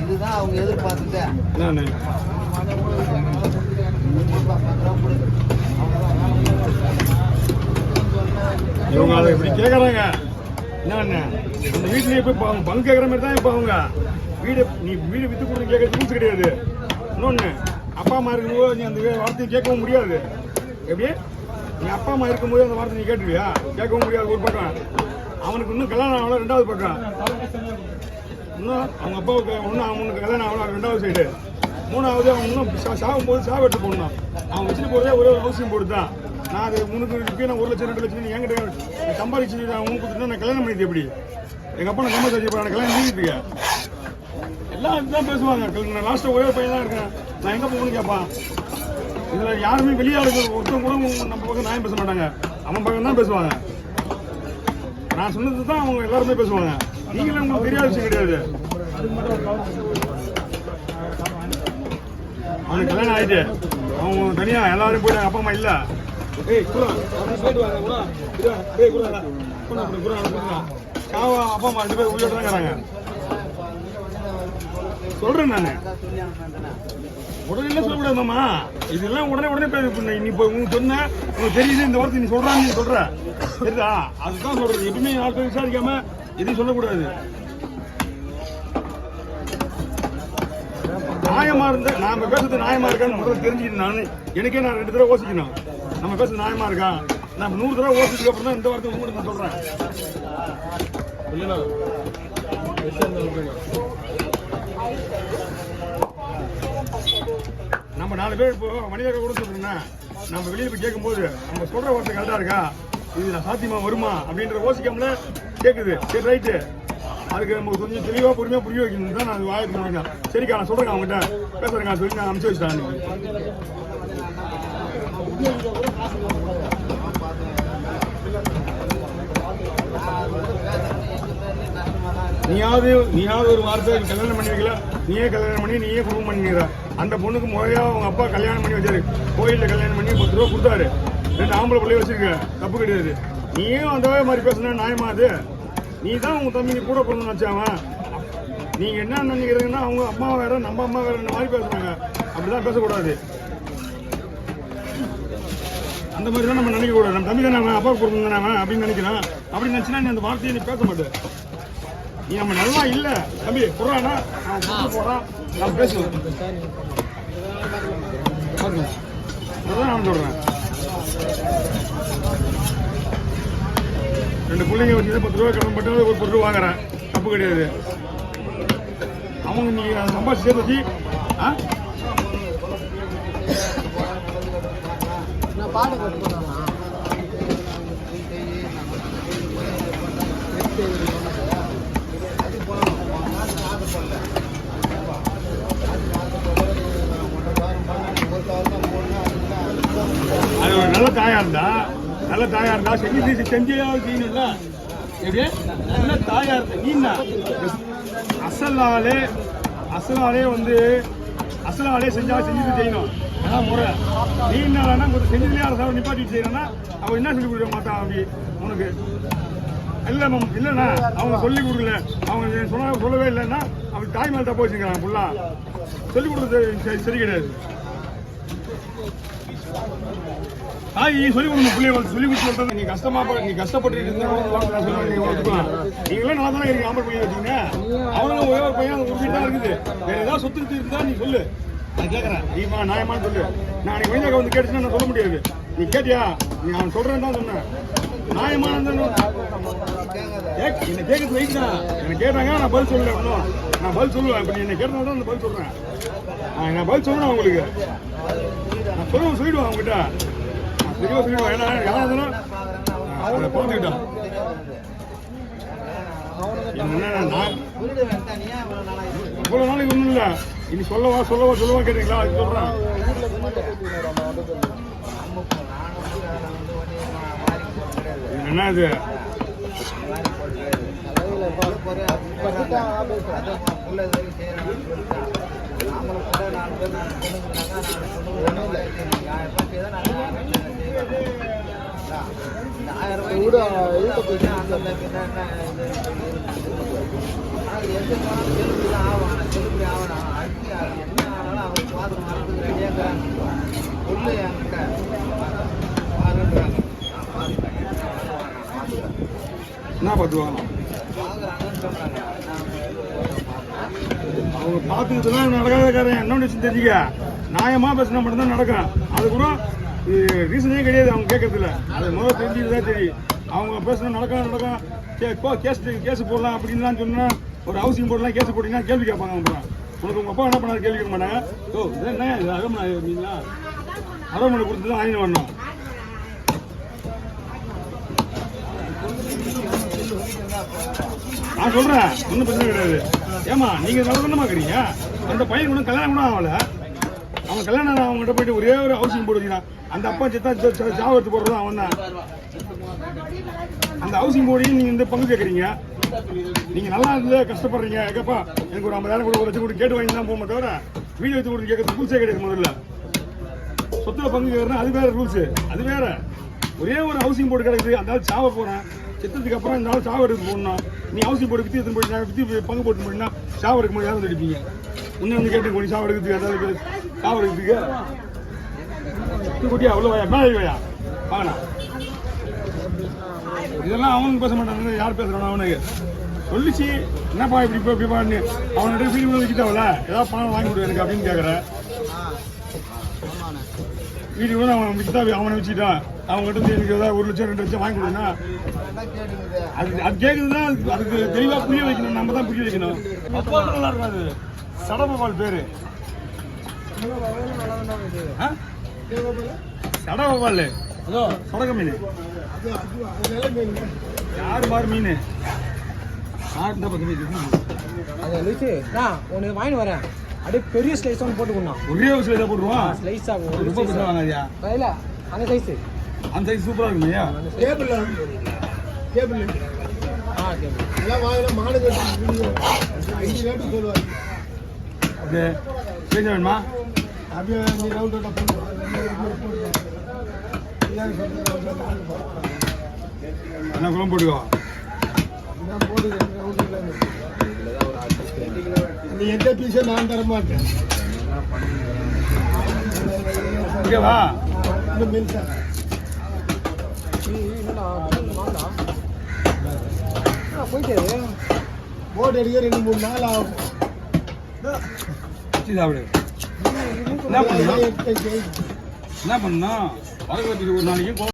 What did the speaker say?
இதுதான் அவங்க எதிர்பார்த்துட்டு இவங்க அதை இப்படி கேட்கறாங்க. என்ன அந்த வீட்லயே போய் பங்கு கேட்கற மாதிரி தான் இப்ப அவங்க வீடு வித்து கொடுத்து கேட்கறது ரூல்ஸ் கிடையாது. இன்னொன்னு அப்பா அம்மா இருக்கும்போது நீ அந்த வார்த்தையை கேட்கவும் முடியாது. எப்படி நீ அப்பா அம்மா இருக்கும்போது அந்த வார்த்தை நீ கேட்டுருவியா? கேட்கவும் முடியாது. ஒரு பக்கம் அவனுக்கு இன்னும் கல்யாணம் ஆகல, ரெண்டாவது பக்கம் இன்னும் அவங்க அப்பாவுக்கு ஒன்றும் அவனுக்கு கல்யாணம் ஆகல, ரெண்டாவது சைடு. மூணாவது அவன் இன்னும் சாகும்போது சாவு எடுத்து போடணும். அவன் வச்சுட்டு போறதே ஒரே ஒரு அவசியம் போட்டு தான். நான் அது உனக்கு நான் 1 லட்சம் 2 லட்சம் நீ என்கிட்ட சம்பாதிச்சு உனக்கு கொடுத்துட்டு நான் கல்யாணம் பண்ணிட்டு எப்படி எங்க அப்பா நான் சம்பாதிச்சு நான் கல்யாணம் பண்ணிட்டு எல்லாம் இதுதான் பேசுவாங்க. நான் லாஸ்ட்டாக ஒரே பையன் தான் இருக்கேன், நான் எங்கே போகணும்னு கேட்பான். இதில் யாருமே வெளியாளுக்கு ஒருத்தவங்க கூட நம்ம பக்கம் நியாயம் பேச மாட்டாங்க, அவன் பக்கம் தான் பேசுவாங்க. நான் சொன்னது தான் அவங்க எல்லாருமே பேசுவாங்க. நீங்களே உங்களுக்கு தெரியாத விஷயம் கிடையாது. அவனுக்கு கல்யாணம் ஆகிட்டு அவங்க தனியாக எல்லாரும் போயிட்டாங்க, அப்பா அம்மா இல்லை. அப்பா அம்மா 2 பேர் உள்ளாங்க சொல்றேன். நானு உடனே சொல்லக்கூடாதுமா, இதெல்லாம் உடனே நீ இப்போ உங்களுக்கு சொன்ன உங்களுக்கு தெரியுது இந்த வார்த்தை நீ சொல்றான்னு நீ சொல்ற சரிதா? அதுதான் சொல்றது. எப்பவுமே 4 பேர் விசாரிக்காம எதையும் சொல்லக்கூடாது. நியாயமா இருந்தா நாம பேசுறது நியாயமா இருக்கான்னு முதல்ல தெரிஞ்சுக்கணும். நான் எனக்கே நான் 2 தடவை யோசிக்கணும், நம்ம பேசுறது நியாயமா இருக்கா. நான் 100 தடவை யோசிச்சதுக்கு அப்புறம் தான் இந்த வார்த்தை உங்களுக்கு நான் சொல்றேன். நம்ம 4 பேர் இப்போ மனிதர்கள் கூட சொல்றேன்னா நம்ம வெளியே போய் கேட்கும்போது நம்ம சொல்ற வார்த்தை கரெக்டா இருக்கா, இது நான் சாத்தியமா வருமா அப்படின்ற யோசிக்காமல கேட்குது. சரி ரைட்டு, அதுக்கு நம்ம கொஞ்சம் தெளிவாக பொறுமையாக புரிய வைக்கணும் தான் நான் வாய்ப்பு முடிஞ்சேன். சரிக்கா நான் சொல்கிறேன், அவங்ககிட்ட பேசுகிறேங்க சொல்லி நான் அனுப்பிச்சு வச்சுட்டேன். நீயாவது ஒரு வார்த்தை கல்யாணம் பண்ணி வைக்கல, நீயே கல்யாணம் பண்ணி நீயே குடும்பம் பண்ணிக்கிற. அந்த பொண்ணுக்கு முறையாக அவங்க அப்பா கல்யாணம் பண்ணி வச்சாரு, கோயிலில் கல்யாணம் பண்ணி 10 ரூபா கொடுத்தாரு. 2 ஆம்பளை பிள்ளைய வச்சிருக்க, தப்பு கிடையாது. நீயும் அந்த மாதிரி பேசுனா நியாயமா? அது நீ தான் உங்க தம்பி கூட பண்ணணும்னு நினச்சாவன். நீங்க என்ன நினைக்கிறீங்கன்னா அவங்க அம்மா வேற நம்ம அம்மா வேற மாதிரி பேசுறாங்க, அப்படிதான் பேசக்கூடாது. அந்த மாதிரி தான் நம்ம நினைக்க கூடாது. நம்ம தம்பி தானே அவன், அப்பா கொடுக்கணும் தானே அப்படின்னு நினைக்கிறான். அப்படின்னு நினைச்சுன்னா நீ அந்த வார்த்தையை நீ பேச மாட்டேன். நீ நம்ம நல்லா இல்ல தம்பி குறானா போறான், நான் பேசுவேன். அதான் நான் சொல்றேன். 2 பிள்ளைங்க வச்சு 10 ரூபா கடன் பட்டு ஒரு பொருள் வாங்குறேன், தப்பு கிடையாது. அவங்க நீ சம்பாதிச்சு சேர்த்து வச்சு அது ஒரு நல்ல தாயா இருந்தா செஞ்சே செய்யணும்ல. எப்படி நல்ல தாயா இருந்த நீ அசலாலே செஞ்சுட்டு செய்யணும். அதான் முறை. நீ என்ன கொஞ்சம் செஞ்சதுலேயே அரசாவை நிப்பாட்டிட்டு செய்யறேன்னா அவன் என்ன சொல்லி கொடுக்க மாட்டான். அப்படி உனக்கு இல்லைண்ணா அவங்க சொல்லி கொடுக்கல, அவங்க சொல்லவே இல்லைன்னா அவன் தாய் மேல தப்பு வச்சுக்கிறான். ஃபுல்லா சொல்லி கொடுத்தது சரி கிடையாது. தாய் சொல்லி கொடுக்கணும், பிள்ளைங்க சொல்லி கொடுத்து நீ கஷ்டப்பட்டு ஒத்துக்கலாம். நீங்களே நல்லா தானே இருக்கீங்க, ஆம்பளை பையன் வச்சுங்க. அவங்களும் ஒரே ஒரு பையன் ஒரு வீட்டு தான் இருக்குது. வேற ஏதாவது சொத்து இருந்தா நீ சொல்லு, நான் கேட்கறேன். நீ நியாயமானு சொல்லு. நான் அன்னைக்கு வைஜாக்க வந்து கேட்டுச்சுன்னா நான் சொல்ல முடியாது. நீ கேட்டியா? நீ அவன் சொல்றேன்னு தான் சொன்னேன். நியாயமான என்ன கேட்கறது வைட் தான். என்ன கேட்டாங்க நான் பதில் சொல்லல. அப்படின்னா நான் பதில் சொல்லுவேன். இப்ப நீ என்ன கேட்டதான் தான் பதில் சொல்றேன். நான் பதில் சொல்லணும் அவங்களுக்கு. நான் சொல்லிடுவேன் அவங்ககிட்ட. தெளிவாக சொல்லிடுவேன். ஏன்னா யாராவது அவனை பார்த்துக்கிட்டான். நான் இவ்வளோ நாளைக்கு ஒன்றும் இல்லை. இனி சொல்லவா கேட்டீங்களா? அது சொல்கிறேன். என்ன இது? 1000 ரூபாய் போயிட்டு அந்தந்த எது போனாலும் செலுப்பி தான் ஆகணும், செலுப்பி ஆகணும். அடிச்சு என்ன ஆனாலும் அவங்க பாத்திரம் வரதுக்கு ரெடியாக இருக்கிறாங்க. சொல்லு என்கிட்ட பாருன்றாங்க. என்ன பார்த்துவாங்க பார்க்குறாங்கன்னு சொல்கிறாங்க. அவங்க பார்த்துக்கிட்டுலாம் நடக்காதக்காரன் என்னன்னு வச்சு தெரிஞ்சுக்க. நியாயமாக பேசினா மட்டும்தான் நடக்கும். அது கூட ரீசனே கிடையாது அவங்க கேட்கறதில்ல. அது முதல்ல தெரிஞ்சுட்டு தான் தெரியும். அவங்க பேசினா நடக்கும். கேஸ் போடலாம் அப்படின்லாம் சொன்னால் ஒரு ஹவுசிங் போர்டெலாம் கேஸ் போட்டிங்கன்னா கேள்வி கேட்பாங்க. அப்புறம் உனக்கு உங்கள் அப்பா என்ன பண்ணாரு கேள்வி கேட்க மாட்டாங்க. ஓ இது என்ன இது அகமனை அப்படிங்களா, அரோமனை கொடுத்து தான் வாங்கிட்டு வரணும். நான் சொல்கிறேன் ஒன்றும் பிரச்சனை கிடையாது. ஏமா நீங்கள் நல்ல தானமா இருக்கிறீங்க. அந்த பையன் கூட கல்யாணம் கூட ஆகலை. அவன் கல்யாணம் அவங்ககிட்ட போயிட்டு ஒரே ஒரு ஹவுசிங் போர்டு வச்சுக்கிறான். அந்த அப்பா செத்தா சாவத்து போடுறதும் அவன் தான். அந்த ஹவுசிங் போர்டையும் நீங்கள் இந்த பங்கு கேட்குறீங்க. நீங்கள் நல்லா இருந்தே கஷ்டப்படுறீங்க. எங்கப்பா எனக்கு ஒரு 50,000 கூட 1 லட்சம் கூட கேட்டு வாங்கி தான் போக தவிர வீடு வச்சு கொடுத்து கேட்கறது ரூல்ஸே கிடையாது. முதல்ல சொத்துல பங்கு கேட்குறேன், அது வேற ரூல்ஸு. அது வேற. ஒரே ஒரு ஹவுசிங் போர்டு கிடைக்குது. அந்த ஆள் சாவ போகிறேன், செத்ததுக்கு அப்புறம் இந்த ஆள் சாவ எடுத்து போடணும். நீ ஹவுசிங் போர்டு விற்று எடுத்துன்னு போயிட்டு விற்று பங்கு போட்டு போயிட்டா சாவ எடுக்க முடியாது. யாரும் எடுப்பீங்க இன்னும் வந்து கேட்டு போய் சாவ எடுக்கிறதுக்கு அதாவது சாவ எடுக்கிறதுக்கு குட்டியா அவ்வளோ வயா மேலே வயா வாங்கண்ணா. இதெல்லாம் அவனுக்கு பேச மாட்டாங்க. யார் பேசுறானோ அவனுக்கு சொல்லிச்சு என்னப்பா இப்படி பான்னு அவன்கிட்ட வீடு விற்கிட்டாவில ஏதாவது பணம் வாங்கி கொடு எனக்கு அப்படின்னு கேட்குறேன். வீடு கூட அவன் விற்கிட்டா அவனை வச்சுக்கிட்டான். அவங்ககிட்ட எனக்கு ஏதாவது 1 லட்சம் 2 லட்சம் வாங்கி கொடுன்னா அது கேட்குதுன்னா அதுக்கு தெளிவாக புரிய வைக்கணும். நம்ம தான் புரிய வைக்கணும். அப்பா நல்லா இருக்காது. சடகோபால் பேரு சடகோபால் சொடக மீன் யார் மாறு மீன் உனக்கு வாங்கி வரேன். அப்படியே பெரிய ஸ்லைஸ் ஒன்று போட்டுக்கணும். ஒரே ஒரு ஸ்லைஸாக போட்டுருவான். ஸ்லைஸ் ஆகும் வாங்காதியா அந்த சைஸ். அந்த சைஸ் சூப்பராக இருக்குங்கய்யா. கேபிள் எல்லாம் வாங்கலாம். மாடு சொல்லுவாங்க. ஓகே சேஞ்ச் வேணுமா? அப்படியே என்ன குழம்பு போட்டுக்கோ. நீ எந்த பீஸை நான் தர மாட்டேன். ஓகேவா? போயிட்டு போட் அடிக்க 2-3 நாள் ஆகும். சாப்பிடு. என்ன பண்ணணும் வரவேற்று ஒரு நாளைக்கு